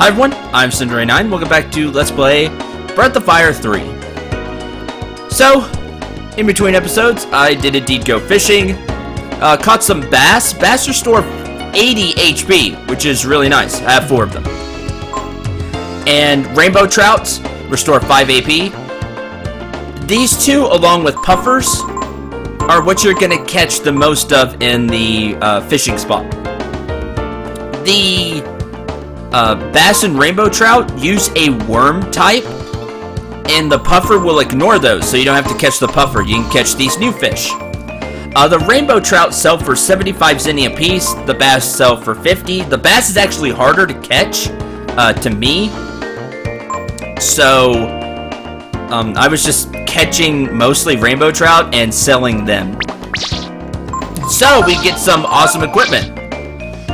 Hi everyone, I'm Cinder9. Welcome back to Let's Play Breath of Fire 3. So, in between episodes, I did indeed go fishing, caught some bass. Bass restore 80 HP, which is really nice. I have 4 of them. And rainbow trouts restore 5 AP. These two, along with puffers, are what you're going to catch the most of in the fishing spot. The bass and rainbow trout use a worm type, and the puffer will ignore those, so you don't have to catch the puffer. You can catch these new fish. The rainbow trout sell for 75 zenny a piece. The bass sell for 50. The bass is actually harder to catch, to me. So, I was just catching mostly rainbow trout and selling them. So, we get some awesome equipment.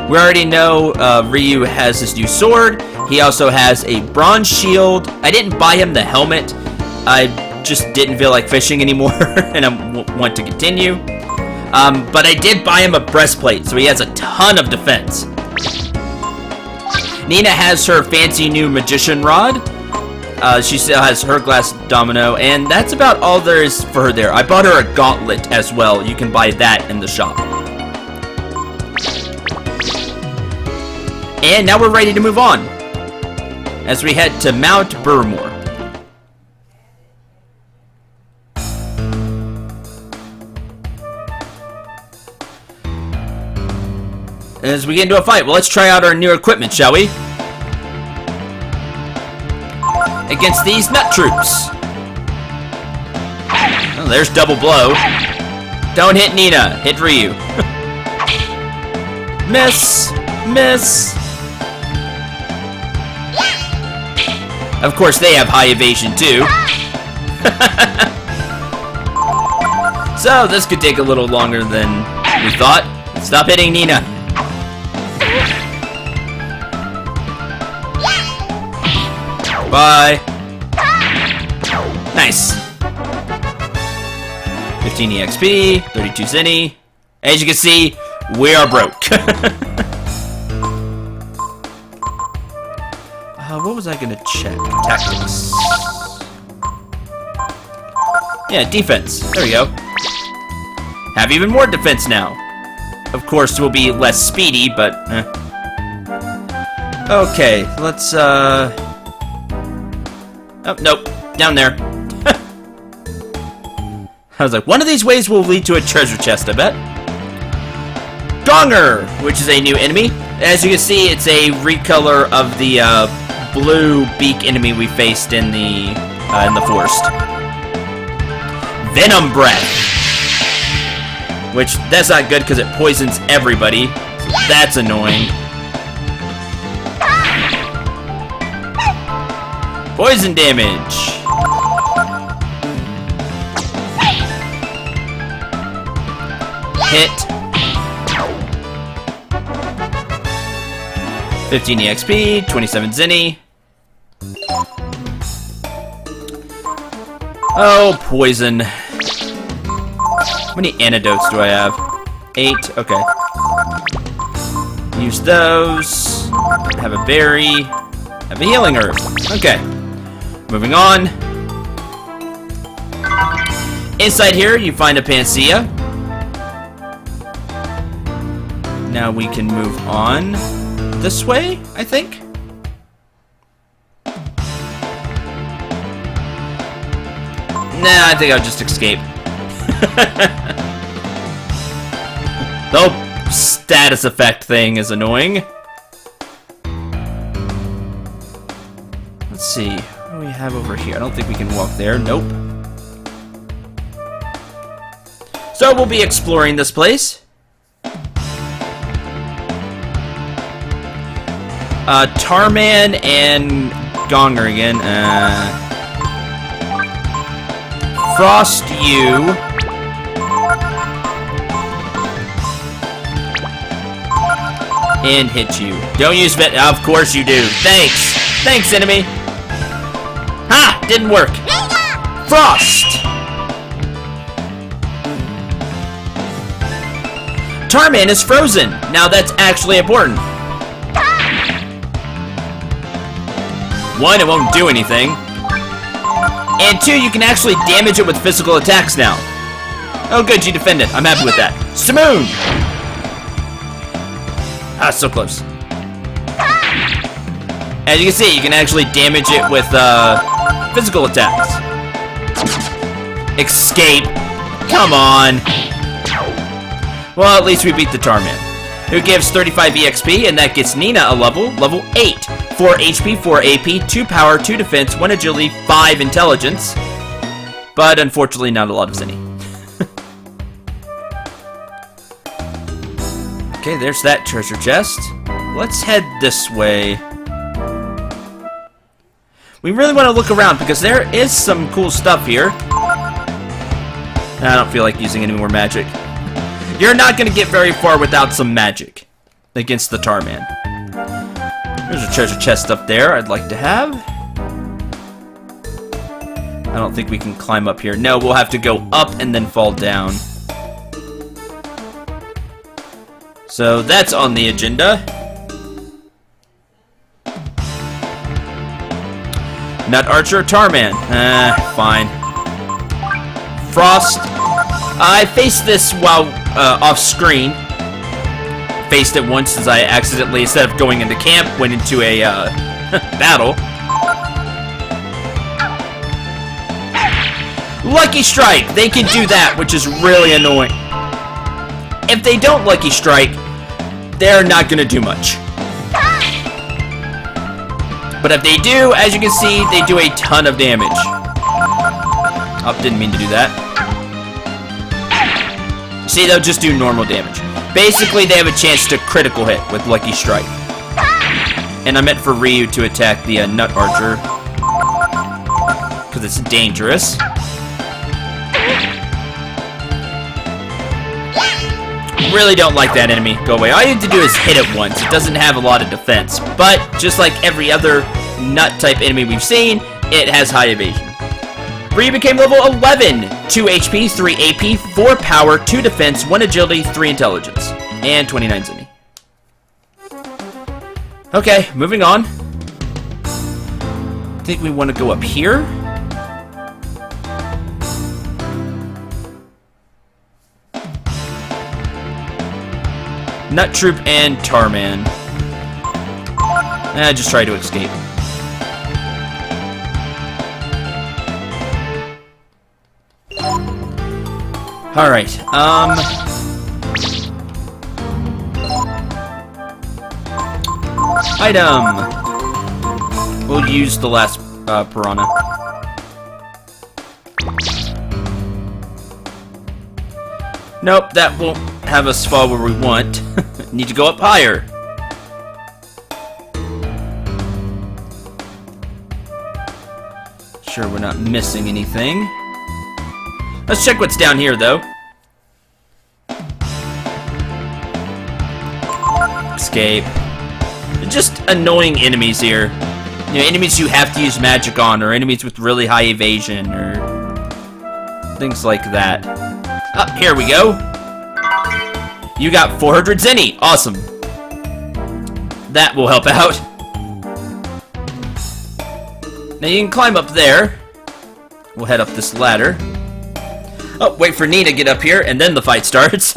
We already know Ryu has his new sword. He also has a bronze shield. I didn't buy him the helmet. I just didn't feel like fishing anymore, and I want to continue. But I did buy him a breastplate, so he has a ton of defense. Nina has her fancy new magician rod. She still has her glass domino, and that's about all there is for her there. I bought her a gauntlet as well. You can buy that in the shop. And now we're ready to move on as we head to Mount Burmore. As we get into a fight, well, let's try out our new equipment, shall we? Against these nut troops. Oh, there's double blow. Don't hit Nina, hit Ryu. Miss, miss. Of course, they have high evasion, too. So, this could take a little longer than we thought. Stop hitting Nina. Bye. Nice. 15 EXP, 32 zenny. As you can see, we are broke. What was I gonna check? Tactics. Yeah, defense. There we go. Have even more defense now. Of course, we'll be less speedy, but okay, let's oh, nope. Down there. I was like, one of these ways will lead to a treasure chest, I bet. Gonger, which is a new enemy. As you can see, it's a recolor of the blue beak enemy we faced in the forest. Venom Breath, which that's not good because it poisons everybody. So that's annoying. Poison damage. Hit. 15 EXP, 27 zenny. Oh, poison. How many antidotes do I have? 8, okay. Use those. Have a berry. Have a healing herb. Okay. Moving on. Inside here, you find a panacea. Now we can move on this way, I think. Nah, I think I'll just escape. The whole status effect thing is annoying. Let's see. What do we have over here? I don't think we can walk there. Nope. So we'll be exploring this place. Tarman and Gonger again. Frost you. And hit you. Don't use vet. Of course you do. Thanks. Thanks, enemy. Ha! Didn't work. Frost. Tarman is frozen. Now that's actually important. One, it won't do anything. And two, you can actually damage it with physical attacks now. Oh good, you defended. I'm happy with that. Simoon! Ah, so close. As you can see, you can actually damage it with physical attacks. Escape. Come on. Well, at least we beat the Tarman, who gives 35 EXP, and that gets Nina a level 8. 4 HP, 4 AP, 2 power, 2 defense, 1 agility, 5 intelligence. But unfortunately, not a lot of Zinni. Okay, there's that treasure chest. Let's head this way. We really want to look around because there is some cool stuff here. I don't feel like using any more magic. You're not going to get very far without some magic against the Tarman. There's a treasure chest up there I'd like to have. I don't think we can climb up here. No, we'll have to go up and then fall down. So that's on the agenda. Nut Archer, Tarman. Fine. Frost. I faced this while off screen. Faced it once as I accidentally, instead of going into camp, went into a battle. Lucky Strike! They can do that, which is really annoying. If they don't Lucky Strike, they're not gonna do much. But if they do, as you can see, they do a ton of damage. Oh, didn't mean to do that. See, they'll just do normal damage. Basically, they have a chance to critical hit with Lucky Strike. And I meant for Ryu to attack the Nut Archer, because it's dangerous. Really don't like that enemy. Go away. All you have to do is hit it once. It doesn't have a lot of defense. But, just like every other nut-type enemy we've seen, it has high evasion. Ryu became level 11. 2 HP, 3 AP, 4 power, 2 defense, 1 agility, 3 intelligence. And 29 Zinni. Okay, moving on. I think we want to go up here. Nut Troop and Tarman. Just try to escape. Alright, item! We'll use the last, piranha. Nope, that won't have us fall where we want. Need to go up higher. Sure we're not missing anything. Let's check what's down here, though. Escape. Just annoying enemies here. You know, enemies you have to use magic on, or enemies with really high evasion, or things like that. Oh, here we go. You got 400 Zinni. Awesome. That will help out. Now you can climb up there. We'll head up this ladder. Oh, wait for Nina to get up here, and then the fight starts.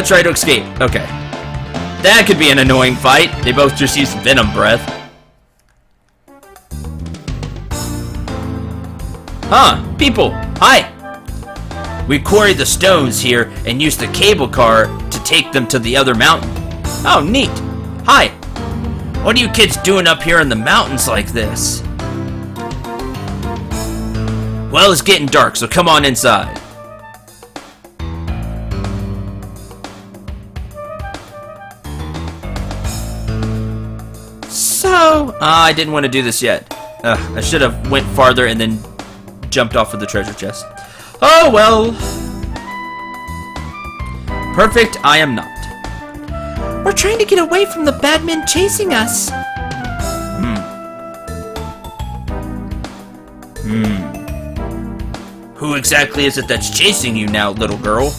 Try to escape. Okay. That could be an annoying fight. They both just use Venom Breath. Huh, people, hi! We quarried the stones here and used the cable car to take them to the other mountain. Oh, neat. Hi. What are you kids doing up here in the mountains like this? Well, it's getting dark, so come on inside. So, I didn't want to do this yet. I should have went farther and then jumped off of the treasure chest. Oh, well. Perfect, I am not. We're trying to get away from the bad men chasing us. Who exactly is it that's chasing you now, little girl?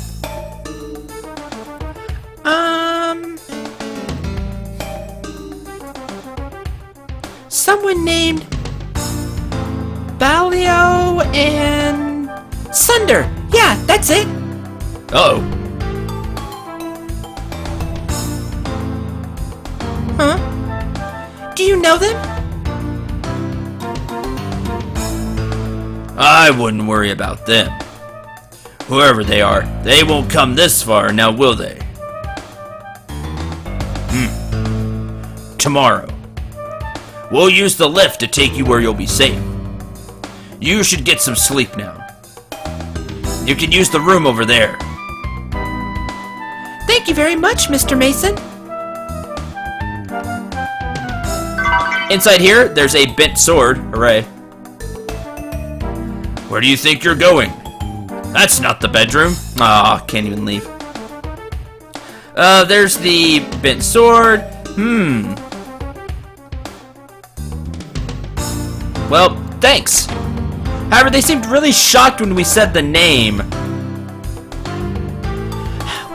someone named Balio and Sunder. Yeah, that's it. Uh-oh. Huh? Do you know them? I wouldn't worry about them. Whoever they are, they won't come this far, now will they? Tomorrow. We'll use the lift to take you where you'll be safe. You should get some sleep now. You can use the room over there. Thank you very much, Mr. Mason. Inside here, there's a bent sword. Hooray. Where do you think you're going? That's not the bedroom. Aw, can't even leave. There's the bent sword. Well, thanks. However, they seemed really shocked when we said the name.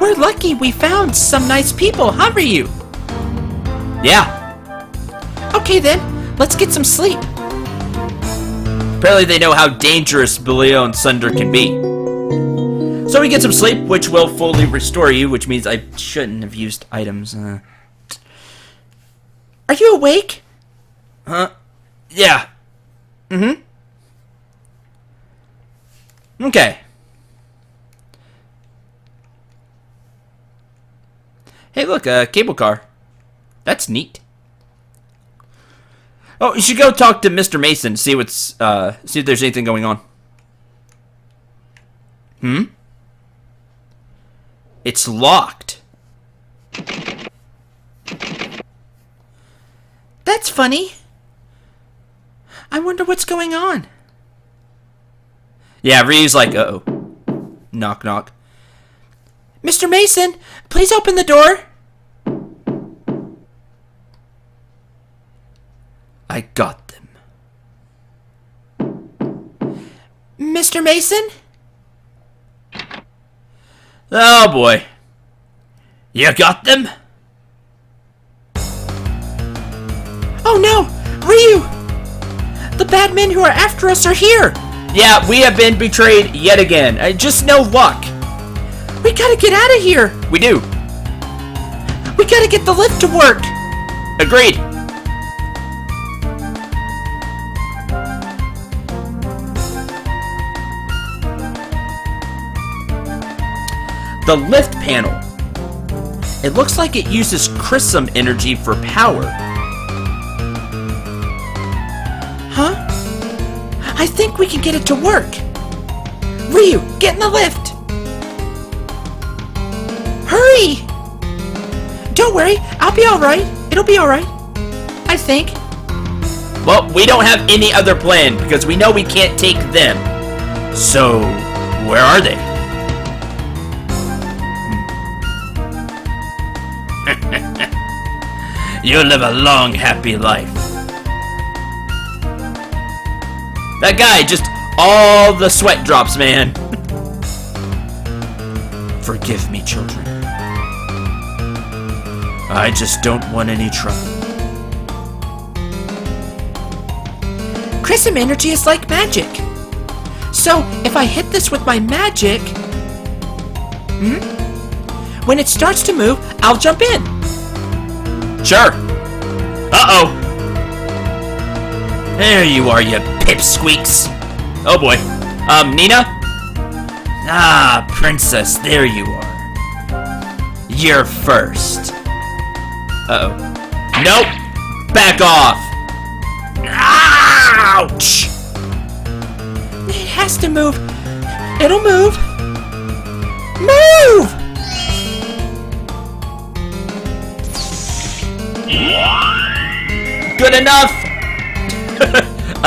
We're lucky we found some nice people, huh, Ryu? Yeah. Okay then, let's get some sleep. Apparently they know how dangerous Balio and Sunder can be. So we get some sleep, which will fully restore you, which means I shouldn't have used items. Are you awake? Huh? Yeah. Okay. Hey, look, a cable car. That's neat. Oh, you should go talk to Mr. Mason, see what's, see if there's anything going on. It's locked. That's funny. I wonder what's going on. Yeah, Ryu's like, uh-oh. Knock, knock. Mr. Mason, please open the door. I got them. Mr. Mason? Oh, boy. You got them? Oh, no! Ryu! The bad men who are after us are here! Yeah, we have been betrayed yet again. Just no luck. We gotta get out of here! We do. We gotta get the lift to work! Agreed. The lift panel. It looks like it uses Chrism energy for power. Huh? I think we can get it to work. Ryu, get in the lift! Hurry! Don't worry, I'll be alright. It'll be alright. I think. Well, we don't have any other plan because we know we can't take them. So, where are they? You'll live a long, happy life. That guy, just all the sweat drops, man. Forgive me, children. I just don't want any trouble. Chrism energy is like magic. So, if I hit this with my magic... When it starts to move, I'll jump in. Sure. Uh-oh. There you are, you pipsqueaks. Oh boy. Nina? Ah, princess, there you are. You're first. Uh-oh. Nope. Back off. Ouch! It has to move. It'll move. Move! Good enough!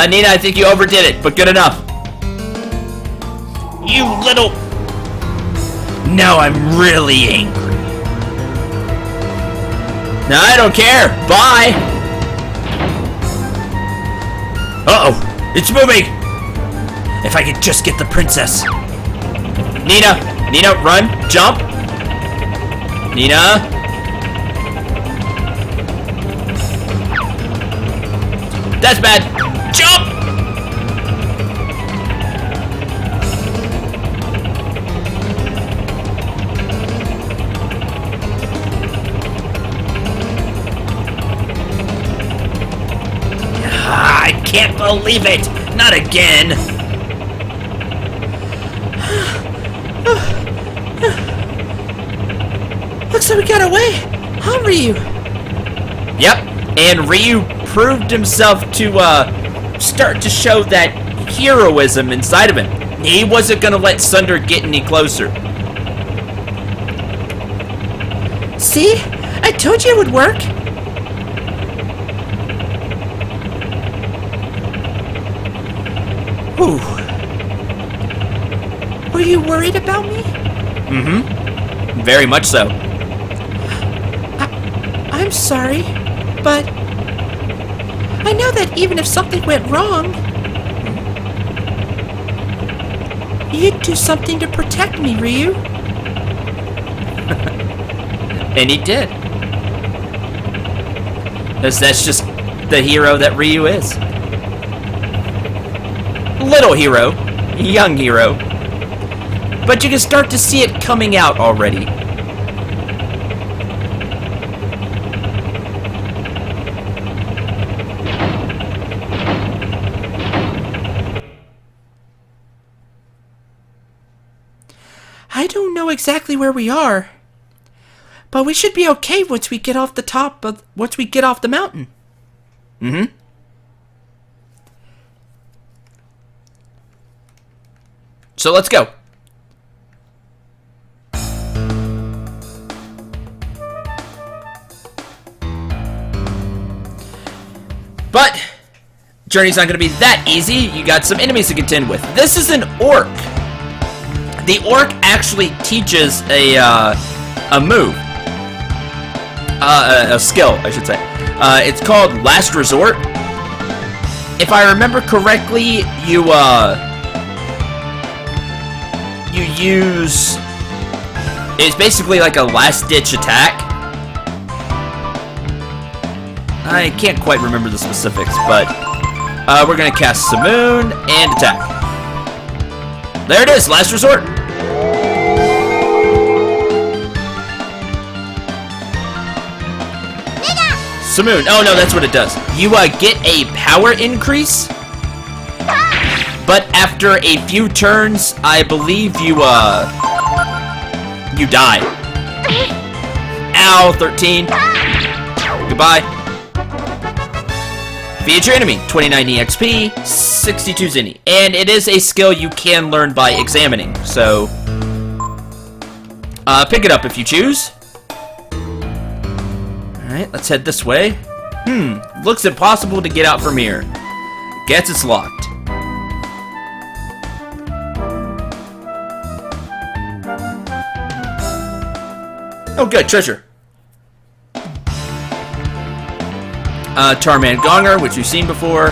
Nina, I think you overdid it, but good enough. You little... Now I'm really angry. Now I don't care. Bye! Uh-oh! It's moving! If I could just get the princess. Nina, run, jump. Nina. That's bad. Jump! I can't believe it! Not again! Looks like we got away, huh, Ryu? Yep, and Ryu proved himself to start to show that heroism inside of him. He wasn't gonna let Sunder get any closer. See? I told you it would work. Whew. Were you worried about me? Mm-hmm. Very much so. I'm sorry, but I know that even if something went wrong, you'd do something to protect me, Ryu. And he did. Because that's just the hero that Ryu is. Little hero. Young hero. But you can start to see it coming out already. I don't know exactly where we are, but we should be okay once we get off the mountain. Mm-hmm. So let's go. But journey's not going to be that easy. You got some enemies to contend with. This is an orc. The orc actually teaches a move. A skill, I should say. It's called Last Resort. If I remember correctly, you use... It's basically like a last-ditch attack. I can't quite remember the specifics, but we're going to cast Simoon and attack. There it is, Last Resort. Simoon. Oh, no, that's what it does. You get a power increase, but after a few turns, I believe you die. Ow, 13. Goodbye. Feed your enemy. 29 EXP, 62 Zenny. And it is a skill you can learn by examining, so pick it up if you choose. Alright, let's head this way. Looks impossible to get out from here. Guess it's locked. Oh good, treasure. Tarman Gonger, which we've seen before.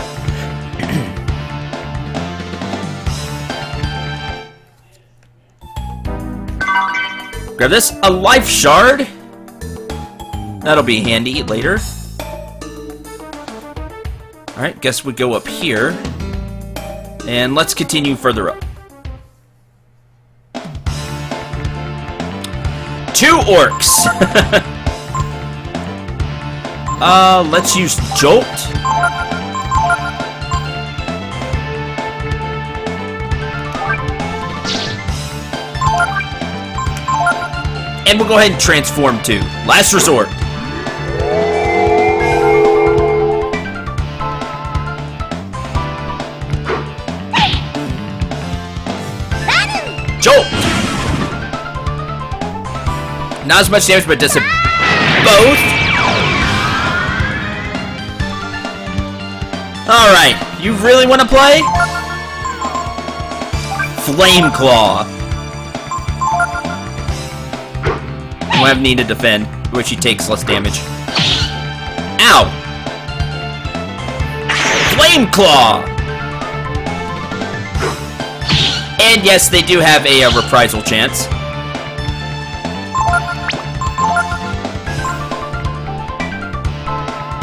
Grab this. A life shard. That'll be handy later. Alright, guess we go up here. And let's continue further up. 2 orcs! Let's use Jolt. And we'll go ahead and transform too. Last resort. Jolt! Not as much damage, but does it both? Alright, you really want to play? Flame Claw. We'll have need to defend, which he takes less damage. Ow! Flame Claw! And yes, they do have a reprisal chance.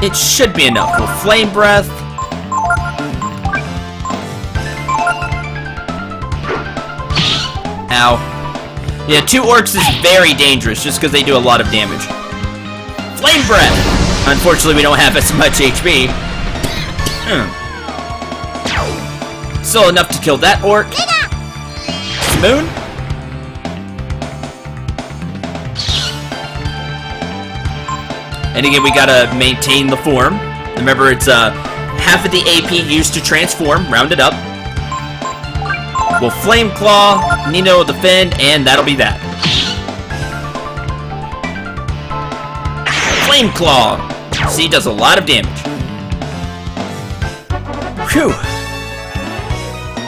It should be enough. With Flame Breath, Ow. Yeah, 2 orcs is very dangerous just because they do a lot of damage. Flame Breath! Unfortunately, we don't have as much HP. Still enough to kill that orc. Moon? And again, we gotta maintain the form. Remember, it's half of the AP used to transform. Round it up. We'll Flame Claw, Nina will defend, and that'll be that. Flame Claw! See, does a lot of damage. Whew.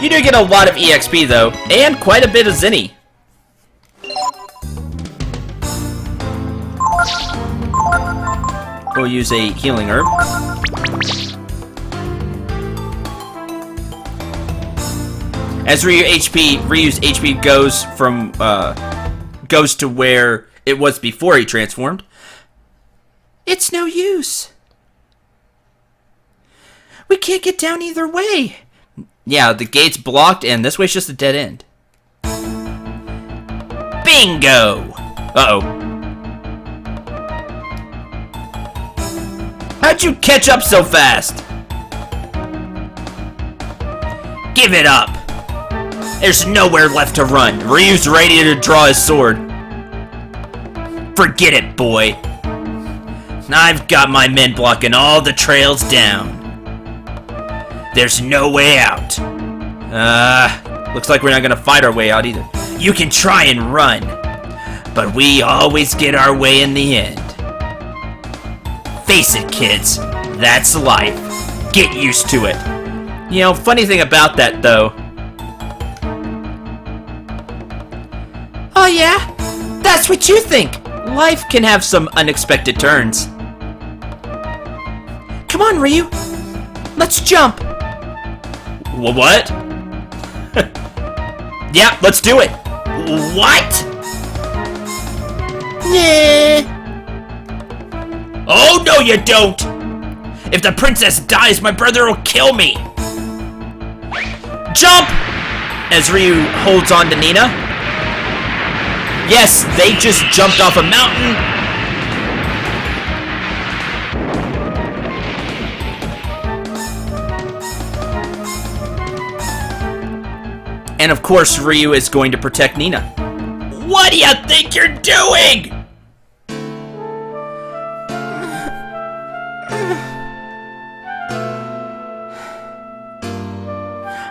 You do get a lot of EXP, though, and quite a bit of Zenny. We'll use a healing herb. As Ryu's HP goes to where it was before he transformed. It's no use. We can't get down either way. Yeah, the gate's blocked, and this way's just a dead end. Bingo! Uh-oh. How'd you catch up so fast? Give it up! There's nowhere left to run. Ryu's ready to draw his sword. Forget it, boy. I've got my men blocking all the trails down. There's no way out. Looks like we're not gonna fight our way out either. You can try and run, but we always get our way in the end. Face it, kids. That's life. Get used to it. You know, funny thing about that, though. Oh yeah? That's what you think! Life can have some unexpected turns. Come on, Ryu. Let's jump. What? Yeah, let's do it. What? Nah. Oh, no you don't! If the princess dies, my brother will kill me! Jump! As Ryu holds on to Nina. Yes, they just jumped off a mountain. And of course, Ryu is going to protect Nina. What do you think you're doing?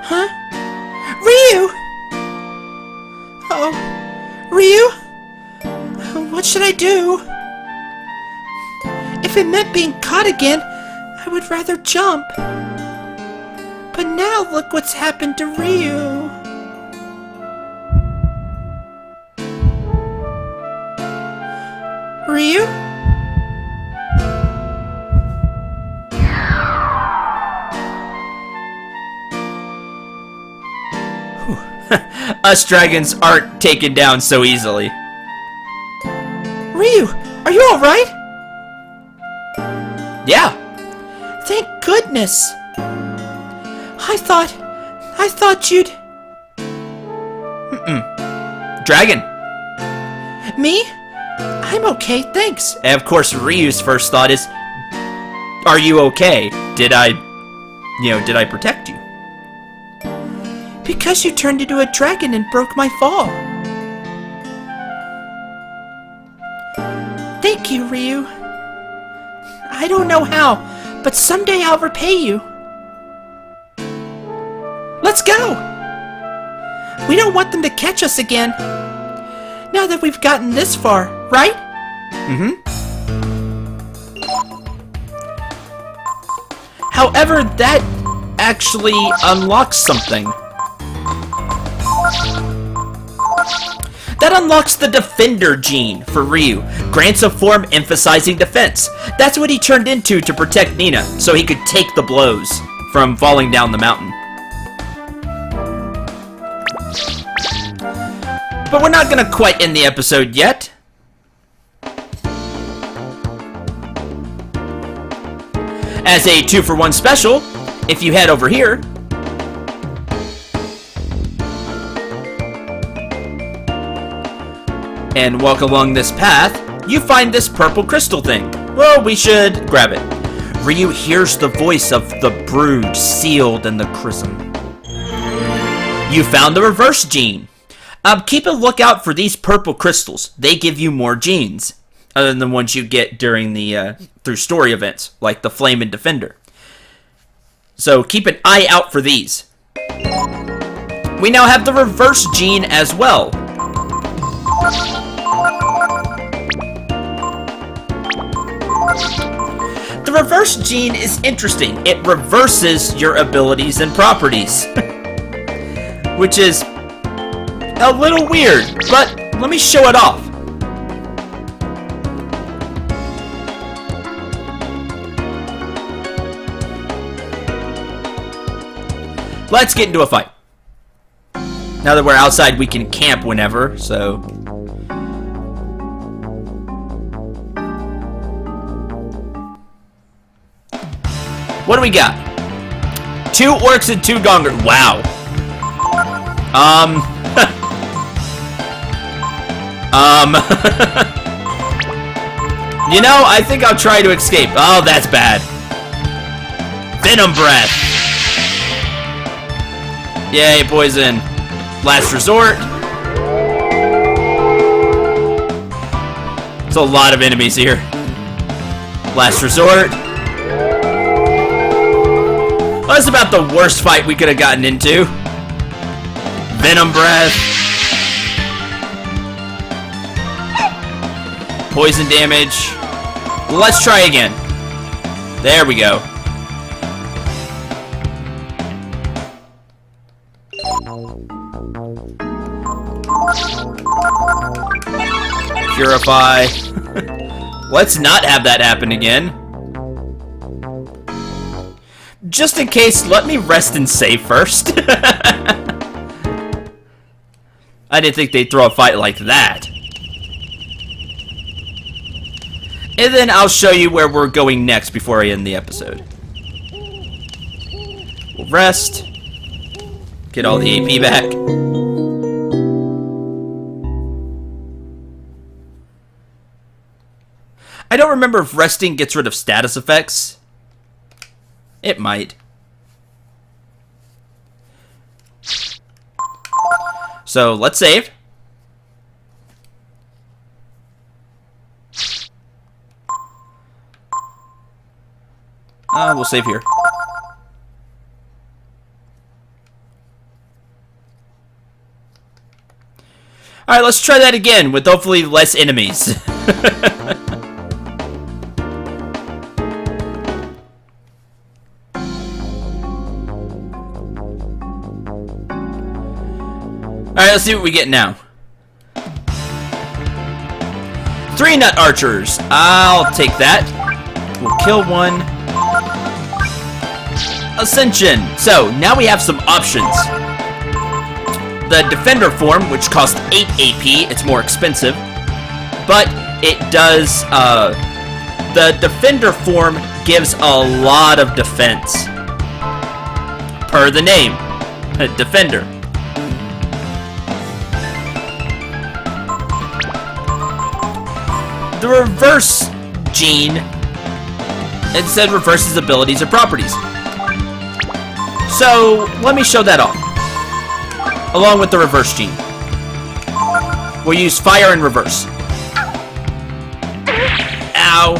Huh? Ryu! Oh, Ryu? What should I do? If it meant being caught again, I would rather jump. But now look what's happened to Ryu. Ryu? Us dragons aren't taken down so easily. Ryu, are you alright? Yeah. Thank goodness. I thought you'd... Dragon. Me? I'm okay, thanks. And of course, Ryu's first thought is, are you okay? Did I protect you? Because you turned into a dragon and broke my fall. Thank you, Ryu. I don't know how, but someday I'll repay you. Let's go! We don't want them to catch us again. Now that we've gotten this far, right? Mm-hmm. However, that actually unlocks something. That unlocks the Defender gene for Ryu. Grants a form emphasizing defense. That's what he turned into to protect Nina, so he could take the blows from falling down the mountain. But we're not gonna quite end the episode yet. As a 2-for-1 special, if you head over here, and walk along this path, you find this purple crystal thing. Well, we should grab it. Ryu hears the voice of the brood sealed in the chrism. You found the reverse gene. Keep a lookout for these purple crystals. They give you more genes, other than the ones you get during the through story events, like the Flame and Defender. So keep an eye out for these. We now have the reverse gene as well. The reverse gene is interesting. It reverses your abilities and properties. Which is a little weird, but let me show it off. Let's get into a fight. Now that we're outside, we can camp whenever, so... What do we got? 2 orcs and 2 gongers. Wow. You know, I think I'll try to escape. Oh, that's bad. Venom breath. Yay, poison. Last resort. There's a lot of enemies here. Last resort. Well, that's about the worst fight we could have gotten into. Venom breath. Poison damage. Let's try again. There we go. Purify. Let's not have that happen again. Just in case, let me rest and save first. I didn't think they'd throw a fight like that. And then I'll show you where we're going next before I end the episode. We'll rest. Get all the AP back. I don't remember if resting gets rid of status effects. It might. So, let's save. We'll save here. Alright, let's try that again with hopefully less enemies. Alright, let's see what we get now. 3 nut archers. I'll take that. We'll kill one. Ascension. So, now we have some options. The Defender form, which costs 8 AP, it's more expensive. But it does, the Defender form gives a lot of defense. Per the name. Defender. The reverse gene instead reverses abilities or properties. So, let me show that off. Along with the reverse gene. We'll use fire in reverse. Ow.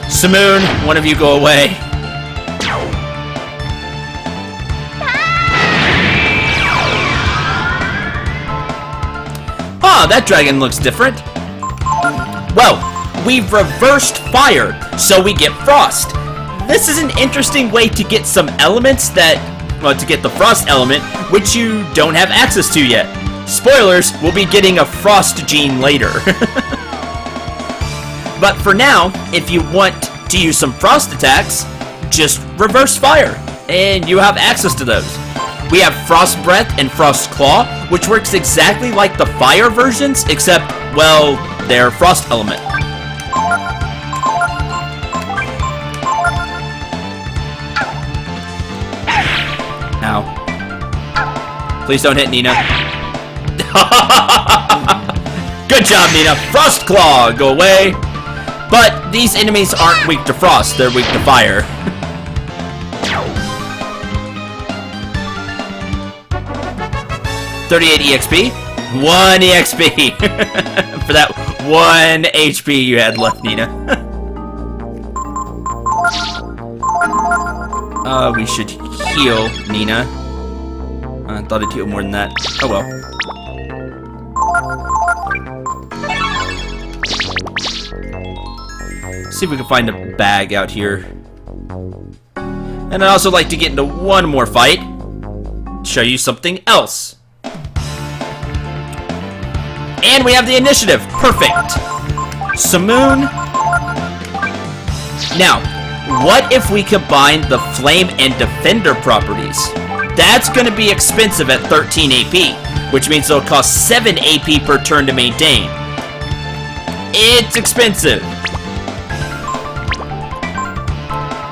Simoon, one of you go away. Ah, that dragon looks different. Well, we've reversed fire, so we get frost. This is an interesting way to get some elements that, well, to get the frost element, which you don't have access to yet. Spoilers, we'll be getting a frost gene later. But for now, if you want to use some frost attacks, just reverse fire, and you have access to those. We have Frost Breath and Frost Claw, which works exactly like the fire versions, except, well, they're frost element. Please don't hit Nina. Good job, Nina. Frost Claw, go away. But these enemies aren't weak to frost, they're weak to fire. $38 EXP. 1 EXP. For that 1 HP you had left, Nina. We should heal Nina. I thought it'd heal more than that. Oh well. See if we can find a bag out here. And I'd also like to get into one more fight. Show you something else. And we have the initiative. Perfect. Simoon. Now, what if we combine the Flame and Defender properties? That's going to be expensive at 13 AP, which means it'll cost 7 AP per turn to maintain. It's expensive.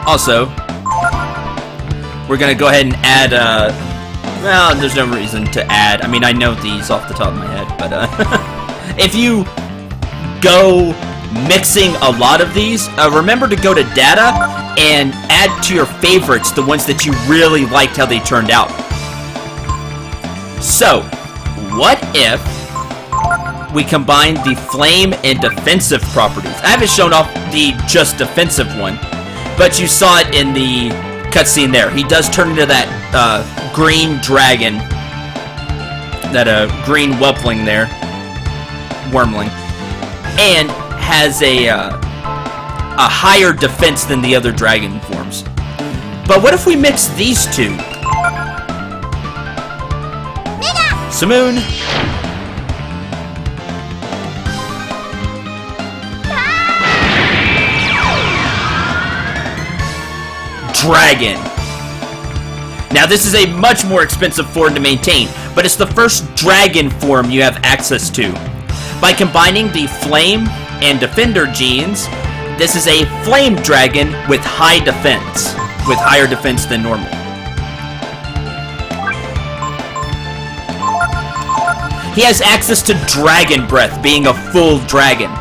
Also, we're going to go ahead and add, well, there's no reason to add. I mean, I know these off the top of my head, but if you go mixing a lot of these, remember to go to data and add to your favorites the ones that you really liked how they turned out. So, what if we combine the flame and defensive properties? I haven't shown off the just defensive one, but you saw it in the cutscene there. He does turn into that green dragon, that green whelpling there, wormling, and has a higher defense than the other dragon forms. But what if we mix these two? Simoon. Dragon. Now this is a much more expensive form to maintain, but it's the first dragon form you have access to. By combining the Flame and Defender genes, this is a Flame Dragon with high defense, with higher defense than normal. He has access to Dragon Breath, being a full dragon.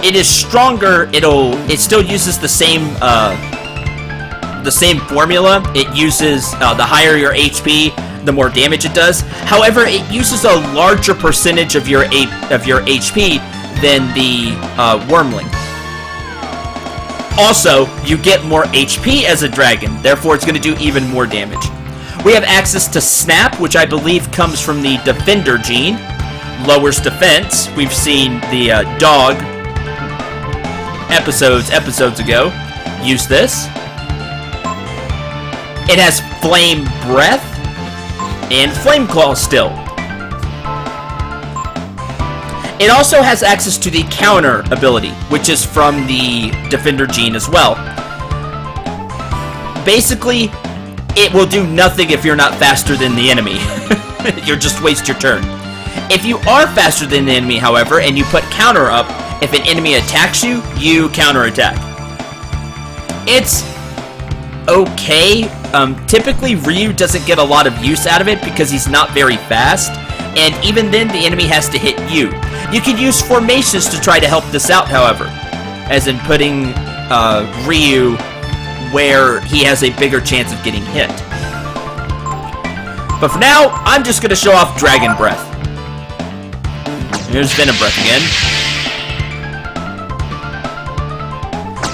It is stronger. It still uses the same formula. It uses the higher your HP, the more damage it does. However, it uses a larger percentage of your HP than the Wormling. Also, you get more HP as a dragon, therefore it's going to do even more damage. We have access to Snap, which I believe comes from the Defender gene. Lowers defense. We've seen the dog episodes ago use this. It has Flame Breath and Flame Claw still. It also has access to the Counter ability, which is from the Defender gene as well. Basically, it will do nothing if you're not faster than the enemy. You'll just waste your turn. If you are faster than the enemy, however, and you put Counter up, if an enemy attacks you, you counterattack. It's okay. Typically, Ryu doesn't get a lot of use out of it because he's not very fast, and even then, the enemy has to hit you. You can use formations to try to help this out, however, as in putting Ryu where he has a bigger chance of getting hit. But for now, I'm just going to show off Dragon Breath. Here's Venom Breath again.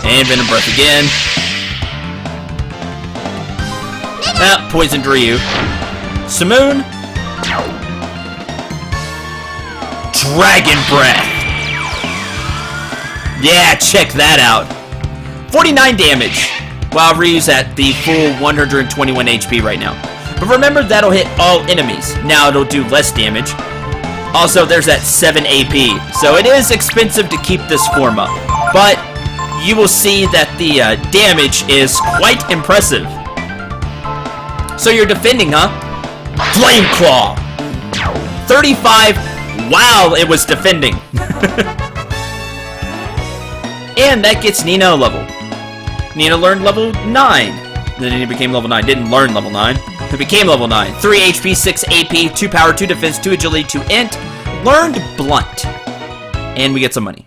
And Venom Breath again. Ah, poisoned Ryu. Simoon. Dragon Breath. Yeah, check that out. 49 damage, while Ryu's at the full 121 HP right now. But remember, that'll hit all enemies. Now it'll do less damage. Also, there's that 7 AP, so it is expensive to keep this form up. But you will see that the damage is quite impressive. So you're defending, huh? Flame Claw! 35 while it was defending. And that gets Nina a level. Nina learned level 9. Then Nina became level 9. Didn't learn level 9. It became level 9. 3 HP, 6 AP, 2 power, 2 defense, 2 agility, 2 int. Learned blunt. And we get some money.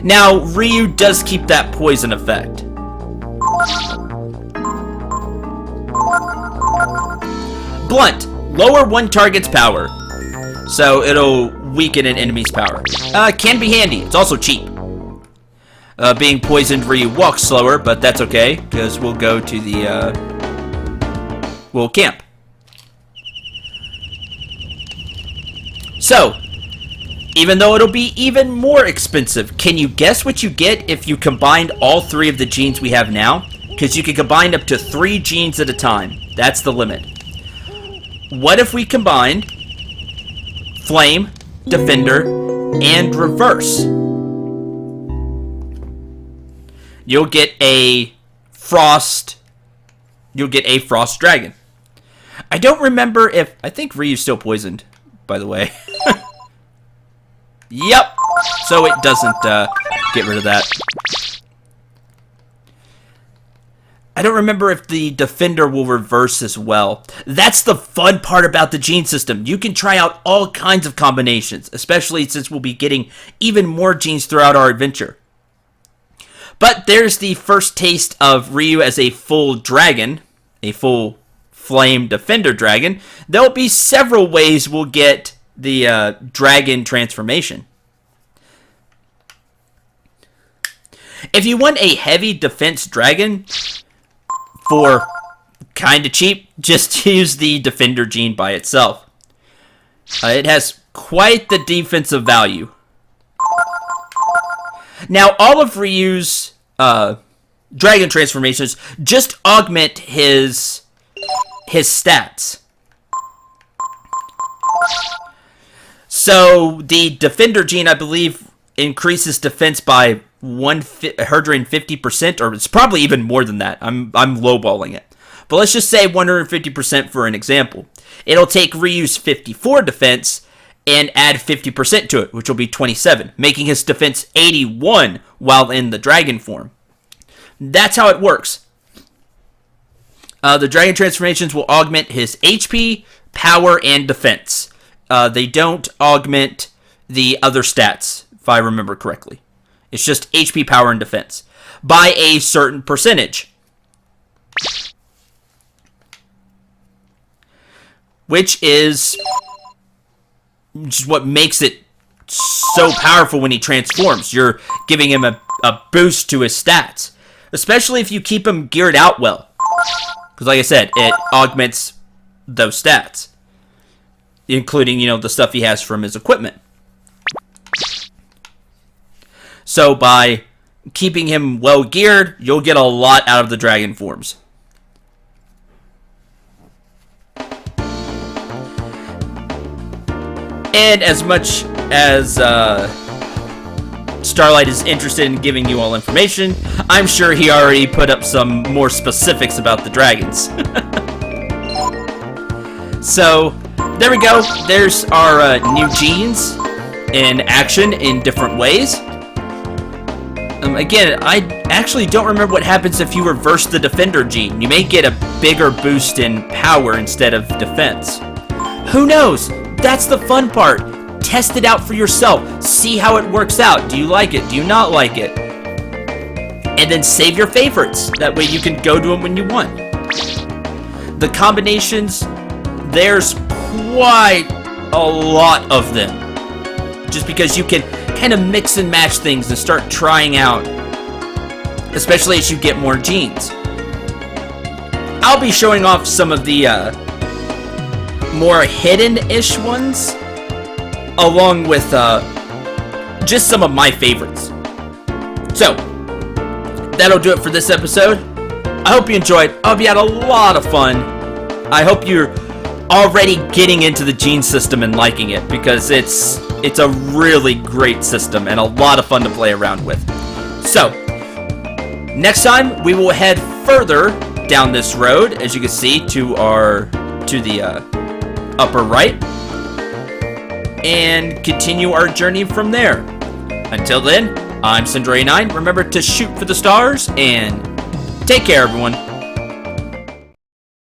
Now, Ryu does keep that poison effect. Blunt. Lower one target's power. So it'll weaken an enemy's power. Can be handy. It's also cheap. Being poisoned, Ryu walks slower, but that's okay, because we'll go to the, we'll camp. So, even though it'll be even more expensive, can you guess what you get if you combined all 3 of the genes we have now? Because you can combine up to 3 genes at a time. That's the limit. What if we combined Flame, Defender, and Reverse? You'll get a Frost. You'll get a Frost Dragon. I don't remember if... I think Ryu's still poisoned, by the way. Yep. So it doesn't get rid of that. I don't remember if the Defender will reverse as well. That's the fun part about the gene system. You can try out all kinds of combinations, especially since we'll be getting even more genes throughout our adventure. But there's the first taste of Ryu as a full dragon, a full Flame Defender Dragon. There'll be several ways we'll get the dragon transformation. If you want a heavy defense dragon for kind of cheap, just use the Defender gene by itself. It has quite the defensive value. Now, all of Ryu's dragon transformations just augment his stats. So, the Defender gene, I believe, increases defense by 150%, or it's probably even more than that. I'm lowballing it. But let's just say 150% for an example. It'll take Ryu's 54 defense and add 50% to it, which will be 27, making his defense 81 while in the dragon form. That's how it works. The dragon transformations will augment his HP, power, and defense. They don't augment the other stats, if I remember correctly. It's just HP, power, and defense by a certain percentage. Which is what makes it so powerful when he transforms. You're giving him a boost to his stats. Especially if you keep him geared out well. Because like I said, it augments those stats. Including, the stuff he has from his equipment. So by keeping him well geared, you'll get a lot out of the dragon forms. And as much as Starlight is interested in giving you all information, I'm sure he already put up some more specifics about the dragons. So, there we go. There's our new genes in action in different ways. Again, I actually don't remember what happens if you reverse the Defender gene. You may get a bigger boost in power instead of defense. Who knows? That's the fun part. Test it out for yourself. See how it works out. Do you like it? Do you not like it? And then save your favorites. That way you can go to them when you want. The combinations, there's quite a lot of them. Just because you can kind of mix and match things and start trying out. Especially as you get more genes. I'll be showing off some of the more hidden-ish ones, along with just some of my favorites. So, that'll do it for this episode. I hope you enjoyed. I hope you had a lot of fun. I hope you're already getting into the gene system and liking it, because it's a really great system and a lot of fun to play around with. So, next time we will head further down this road, as you can see, to the upper right, and continue our journey from there. Until then, I'm Sindray9. Remember to shoot for the stars, and take care, everyone.